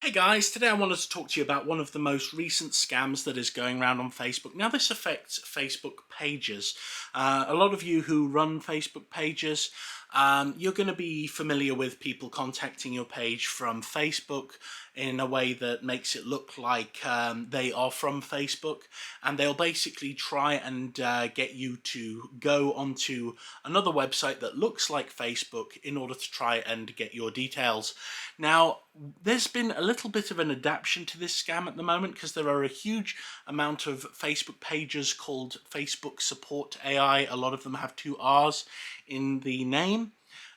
Hey guys, today I wanted to talk to you about one of the most recent scams that is going around on Facebook. Now this affects Facebook pages. A lot of you who run Facebook pages, you're going to be familiar with people contacting your page from Facebook in a way that makes it look like they are from Facebook, and they'll basically try and get you to go onto another website that looks like Facebook in order to try and get your details. Now, there's been a little bit of an adaptation to this scam at the moment because there are a huge amount of Facebook pages called Facebook Support AI. A lot of them have two R's in the name.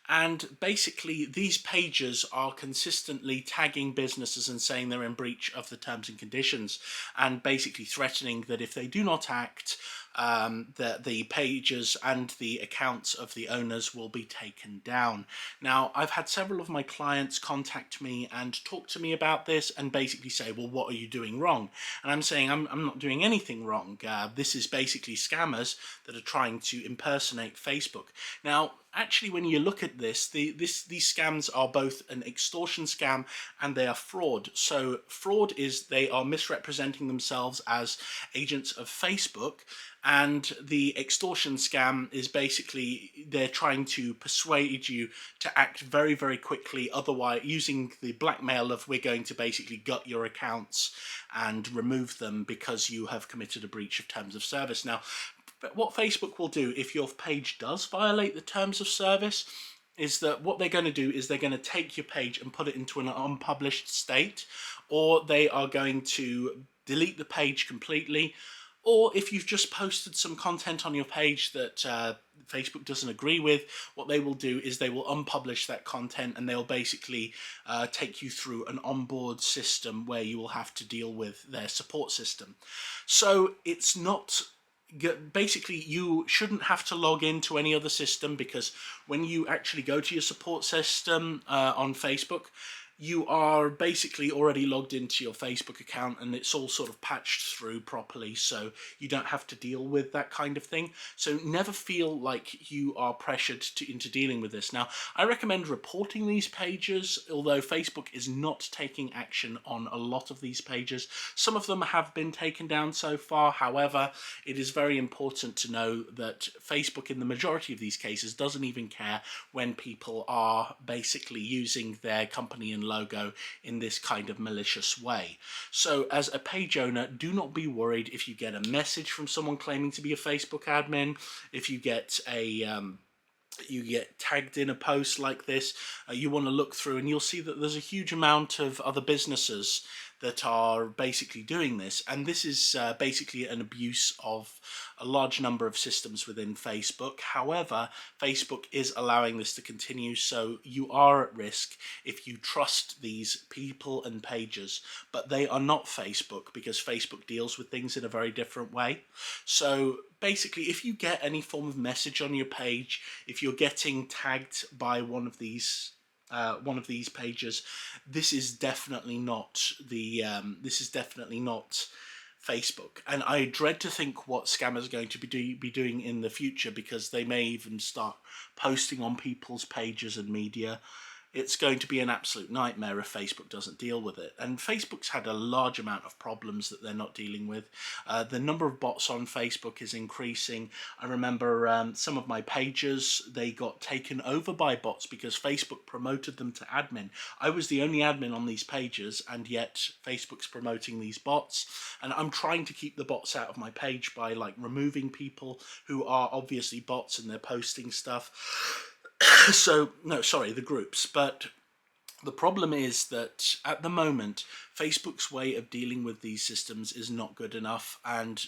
And basically, these pages are consistently tagging businesses and saying they're in breach of the terms and conditions, and basically threatening that if they do not act, the pages and the accounts of the owners will be taken down. Now, I've had several of my clients contact me and talk to me about this and basically say, well, what are you doing wrong? And I'm saying I'm not doing anything wrong. This is basically scammers that are trying to impersonate Facebook. Now, actually, when you look at this, these scams are both an extortion scam and they are fraud. So fraud is they are misrepresenting themselves as agents of Facebook, and the extortion scam is basically they're trying to persuade you to act very, very quickly, otherwise using the blackmail of we're going to basically gut your accounts and remove them because you have committed a breach of terms of service. Now, but what Facebook will do if your page does violate the terms of service is that what they're going to do is they're going to take your page and put it into an unpublished state, or they are going to delete the page completely, or if you've just posted some content on your page that Facebook doesn't agree with, what they will do is they will unpublish that content and they'll basically take you through an onboard system where you will have to deal with their support system. So it's not... Basically, you shouldn't have to log into any other system, because when you actually go to your support system on Facebook, you are basically already logged into your Facebook account and it's all sort of patched through properly, so you don't have to deal with that kind of thing. So never feel like you are pressured into dealing with this. Now, I recommend reporting these pages, although Facebook is not taking action on a lot of these pages. Some of them have been taken down so far. However, it is very important to know that Facebook, in the majority of these cases, doesn't even care when people are basically using their company and logo in this kind of malicious way. So as a page owner, do not be worried if you get a message from someone claiming to be a Facebook admin, if you get tagged in a post like this. You want to look through and you'll see that there's a huge amount of other businesses that are basically doing this, and this is basically an abuse of a large number of systems within Facebook. However, Facebook is allowing this to continue, so you are at risk if you trust these people and pages, but they are not Facebook, because Facebook deals with things in a very different way. So basically, if you get any form of message on your page, if you're getting tagged by one of these pages, this is definitely not Facebook, and I dread to think what scammers are going to be doing in the future, because they may even start posting on people's pages and media. It's going to be an absolute nightmare if Facebook doesn't deal with it. And Facebook's had a large amount of problems that they're not dealing with. The number of bots on Facebook is increasing. I remember some of my pages, they got taken over by bots because Facebook promoted them to admin. I was the only admin on these pages, and yet Facebook's promoting these bots. And I'm trying to keep the bots out of my page by removing people who are obviously bots and they're posting stuff. So, no, sorry, the groups. But the problem is that at the moment, Facebook's way of dealing with these systems is not good enough. And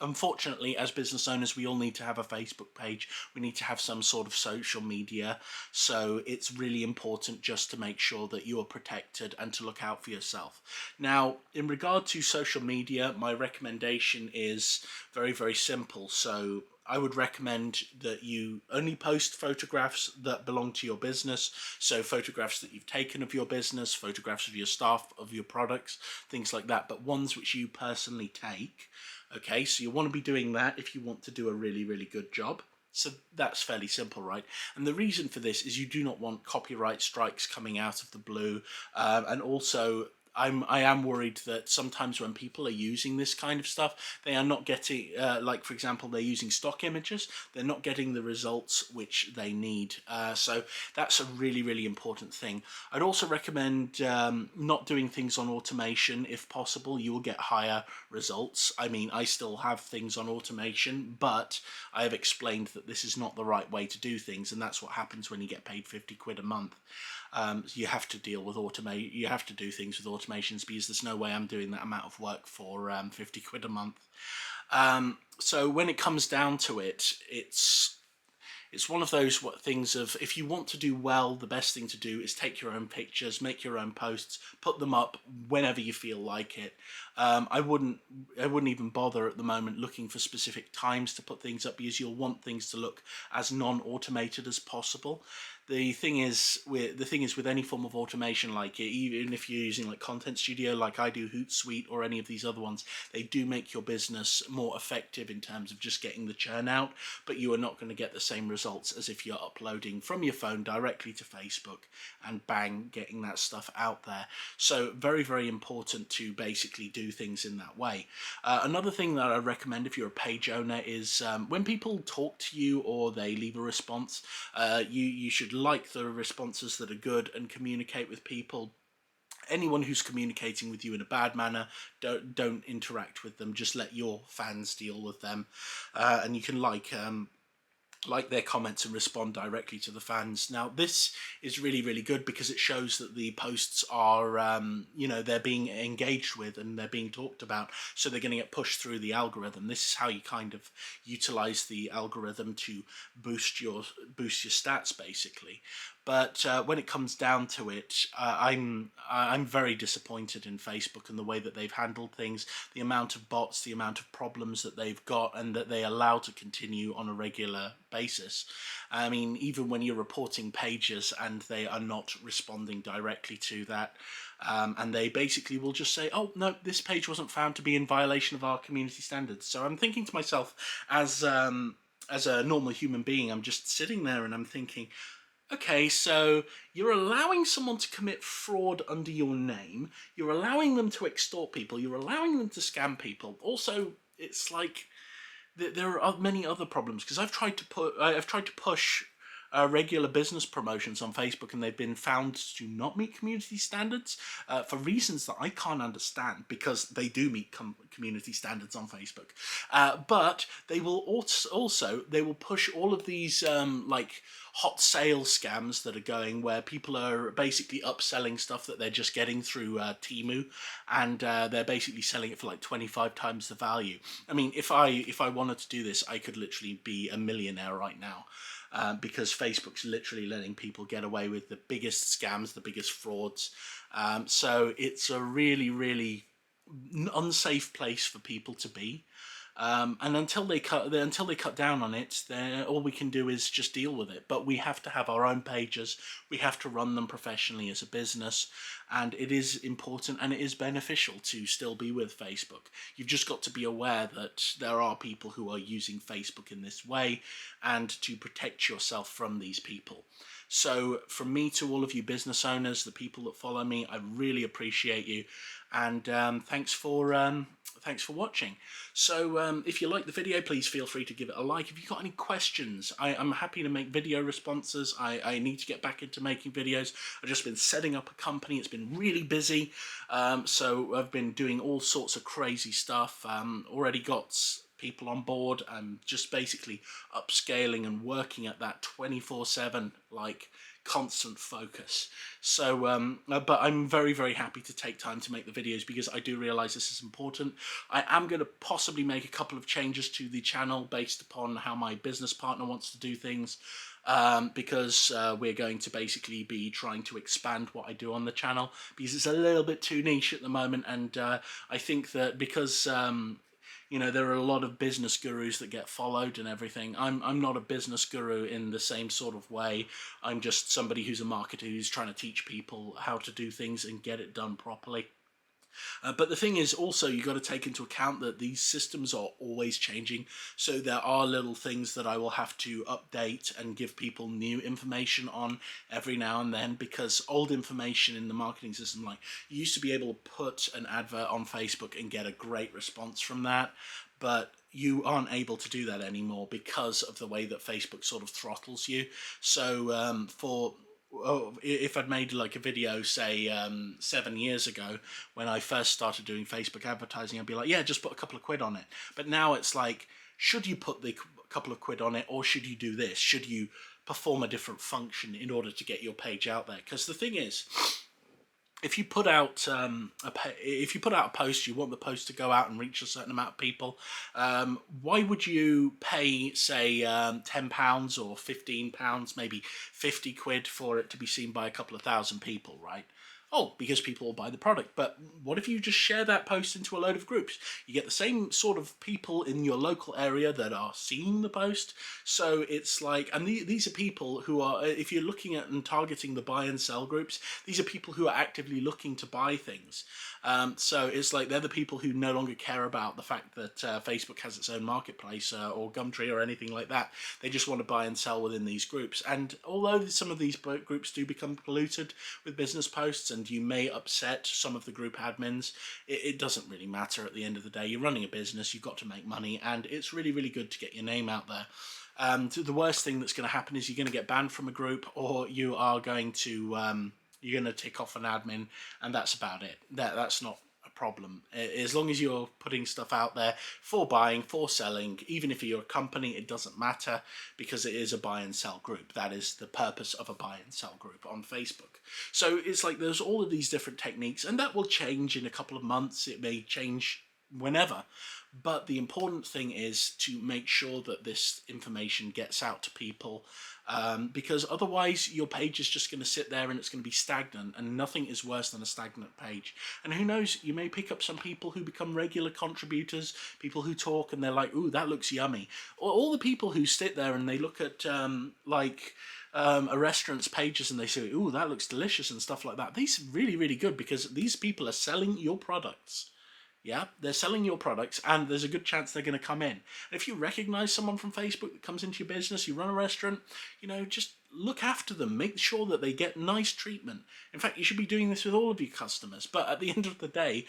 unfortunately, as business owners, we all need to have a Facebook page. We need to have some sort of social media. So it's really important just to make sure that you are protected and to look out for yourself. Now, in regard to social media, my recommendation is very, very simple. So I would recommend that you only post photographs that belong to your business. So photographs that you've taken of your business, photographs of your staff, of your products, things like that, but ones which you personally take. Okay, so you want to be doing that if you want to do a really, really good job. So that's fairly simple, right? And the reason for this is you do not want copyright strikes coming out of the blue, and also I am worried that sometimes when people are using this kind of stuff, they are not getting, like for example, they're using stock images, they're not getting the results which they need. So that's a really, really important thing. I'd also recommend not doing things on automation if possible. You will get higher results. I mean, I still have things on automation, but I have explained that this is not the right way to do things, and that's what happens when you get paid 50 quid a month. You have to deal with you have to do things with automations, because there's no way I'm doing that amount of work for 50 quid a month. So when it comes down to it, it's one of those things of, if you want to do well, the best thing to do is take your own pictures, make your own posts, put them up whenever you feel like it. I wouldn't even bother at the moment looking for specific times to put things up, because you'll want things to look as non-automated as possible. The thing is with any form of automation, like even if you're using like Content Studio, like I do, Hootsuite, or any of these other ones, they do make your business more effective in terms of just getting the churn out, but you are not going to get the same results as if you're uploading from your phone directly to Facebook and bang, getting that stuff out there. So very, very important to basically do things in that way. Another thing that I recommend if you're a page owner is when people talk to you or they leave a response, you should like the responses that are good and communicate with people. Anyone who's communicating with you in a bad manner, don't interact with them. Just let your fans deal with them, and you can like their comments and respond directly to the fans. Now this is really, really good because it shows that the posts are they're being engaged with and they're being talked about, so they're going to get pushed through the algorithm. This is how you kind of utilize the algorithm to boost your stats, basically. But when it comes down to it, I'm very disappointed in Facebook and the way that they've handled things, the amount of bots, the amount of problems that they've got, and that they allow to continue on a regular basis. I mean, even when you're reporting pages and they are not responding directly to that, and they basically will just say, oh no, this page wasn't found to be in violation of our community standards. So I'm thinking to myself, as a normal human being, I'm just sitting there and I'm thinking, okay, so you're allowing someone to commit fraud under your name, you're allowing them to extort people, you're allowing them to scam people. Also, it's like there are many other problems, because I've tried to push regular business promotions on Facebook, and they've been found to not meet community standards for reasons that I can't understand, because they do meet community standards on Facebook. But they will also they will push all of these like hot sale scams that are going, where people are basically upselling stuff that they're just getting through Temu, and they're basically selling it for like 25 times the value. I mean, if I wanted to do this, I could literally be a millionaire right now. Because Facebook's literally letting people get away with the biggest scams, the biggest frauds. So it's a really, really unsafe place for people to be. And until they cut down on it, then all we can do is just deal with it. But we have to have our own pages. We have to run them professionally as a business, and it is important and it is beneficial to still be with Facebook. You've just got to be aware that there are people who are using Facebook in this way, and to protect yourself from these people. So from me to all of you business owners, the people that follow me, I really appreciate you, and thanks for watching. So if you like the video, please feel free to give it a like. If you've got any questions, I'm happy to make video responses. I need to get back into making videos. I've just been setting up a company. It's been really busy, so I've been doing all sorts of crazy stuff. Already got people on board. I'm just basically upscaling and working at that 24/7, like constant focus. So but I'm very, very happy to take time to make the videos, because I do realize this is important. I am going to possibly make a couple of changes to the channel based upon how my business partner wants to do things, because we're going to basically be trying to expand what I do on the channel, because it's a little bit too niche at the moment. And I think that because there are a lot of business gurus that get followed and everything. I'm not a business guru in the same sort of way. I'm just somebody who's a marketer who's trying to teach people how to do things and get it done properly. But the thing is also, you got to take into account that these systems are always changing. So there are little things that I will have to update and give people new information on every now and then, because old information in the marketing system, like, you used to be able to put an advert on Facebook and get a great response from that, but you aren't able to do that anymore because of the way that Facebook sort of throttles you. So if I'd made like a video, say 7 years ago when I first started doing Facebook advertising, I'd be like, yeah, just put a couple of quid on it. But now it's like, should you put the couple of quid on it, or should you do this? Should you perform a different function in order to get your page out there? Because the thing is, if you put out a post, you want the post to go out and reach a certain amount of people. Why would you pay, say, £10 or £15, maybe 50 quid for it to be seen by a couple of thousand people, right? Oh, because people will buy the product. But what if you just share that post into a load of groups? You get the same sort of people in your local area that are seeing the post. So it's like, and these are people who are, if you're looking at and targeting the buy and sell groups, these are people who are actively looking to buy things. So it's like, they're the people who no longer care about the fact that Facebook has its own marketplace or Gumtree or anything like that. They just want to buy and sell within these groups. And although some of these groups do become polluted with business posts, and you may upset some of the group admins, it doesn't really matter at the end of the day. You're running a business, you've got to make money, and it's really, really good to get your name out there. The worst thing that's going to happen is you're going to get banned from a group, or you are going to tick off an admin, and that's about it. That's not a problem. As long as you're putting stuff out there for buying, for selling, even if you're a company, it doesn't matter, because it is a buy and sell group. That is the purpose of a buy and sell group on Facebook. So it's like, there's all of these different techniques, and that will change in a couple of months. It may change whenever. But the important thing is to make sure that this information gets out to people, because otherwise your page is just going to sit there and it's going to be stagnant, and nothing is worse than a stagnant page. And who knows, you may pick up some people who become regular contributors, people who talk and they're like, ooh, that looks yummy. Or all the people who sit there and they look at a restaurant's pages and they say, ooh, that looks delicious and stuff like that. These are really, really good, because these people are selling your products. Yeah, they're selling your products, and there's a good chance they're going to come in. And if you recognize someone from Facebook that comes into your business, you run a restaurant, just look after them. Make sure that they get nice treatment. In fact, you should be doing this with all of your customers. But at the end of the day,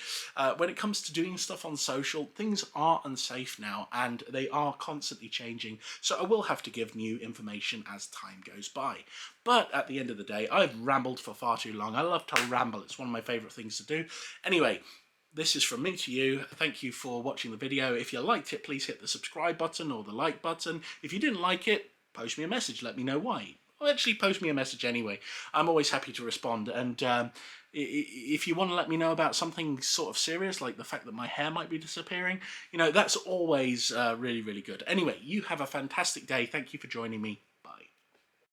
when it comes to doing stuff on social, things are unsafe now, and they are constantly changing. So I will have to give new information as time goes by. But at the end of the day, I've rambled for far too long. I love to ramble. It's one of my favourite things to do. Anyway, this is from me to you. Thank you for watching the video. If you liked it, please hit the subscribe button or the like button. If you didn't like it, post me a message. Let me know why. Well, actually, post me a message anyway. I'm always happy to respond. And if you want to let me know about something sort of serious, like the fact that my hair might be disappearing, that's always really, really good. Anyway, you have a fantastic day. Thank you for joining me.